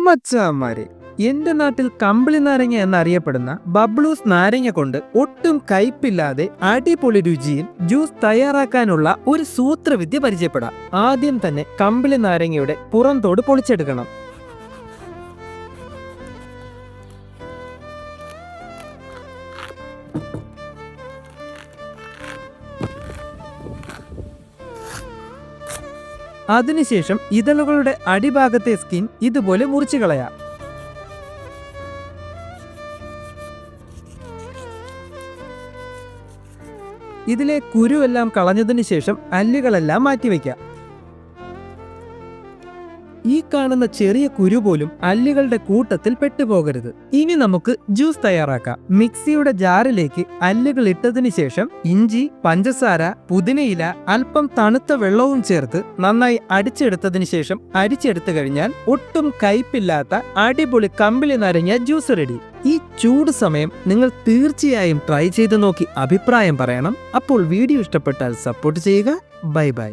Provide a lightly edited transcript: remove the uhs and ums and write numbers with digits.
മച്ചാന്മാരെ, എന്റെ നാട്ടിൽ കമ്പിളി നാരങ്ങ എന്നറിയപ്പെടുന്ന ബബ്ലൂസ് നാരങ്ങ കൊണ്ട് ഒട്ടും കയ്പില്ലാതെ അടിപൊളി രുചിയിൽ ജ്യൂസ് തയ്യാറാക്കാനുള്ള ഒരു സൂത്രവിദ്യ പരിചയപ്പെടാം. ആദ്യം തന്നെ കമ്പിളി നാരങ്ങയുടെ പുറംതോട് പൊളിച്ചെടുക്കണം. അതിനുശേഷം ഇതളുകളുടെ അടിഭാഗത്തെ സ്കിൻ ഇതുപോലെ മുറിച്ചു കളയാം. ഇതിലെ കുരുവെല്ലാം കളഞ്ഞതിനു ശേഷം അല്ലികളെല്ലാം മാറ്റിവെക്കാം. ഈ കാണുന്ന ചെറിയ കുരു പോലും അല്ലികളുടെ കൂട്ടത്തിൽ പെട്ടുപോകരുത്. ഇനി നമുക്ക് ജ്യൂസ് തയ്യാറാക്കാം. മിക്സിയുടെ ജാറിലേക്ക് അല്ലികൾ ഇട്ടതിനു ശേഷം ഇഞ്ചി, പഞ്ചസാര, പുതിനയില, അല്പം തണുത്ത വെള്ളവും ചേർത്ത് നന്നായി അടിച്ചെടുത്തതിനു ശേഷം അരിച്ചെടുത്തു കഴിഞ്ഞാൽ ഒട്ടും കയ്പില്ലാത്ത അടിപൊളി കമ്പിളി നാരങ്ങ ജ്യൂസ് റെഡി. ഈ ചൂട് സമയം നിങ്ങൾ തീർച്ചയായും ട്രൈ ചെയ്ത് നോക്കി അഭിപ്രായം പറയണം. അപ്പോൾ വീഡിയോ ഇഷ്ടപ്പെട്ടാൽ സപ്പോർട്ട് ചെയ്യുക. Bye bye.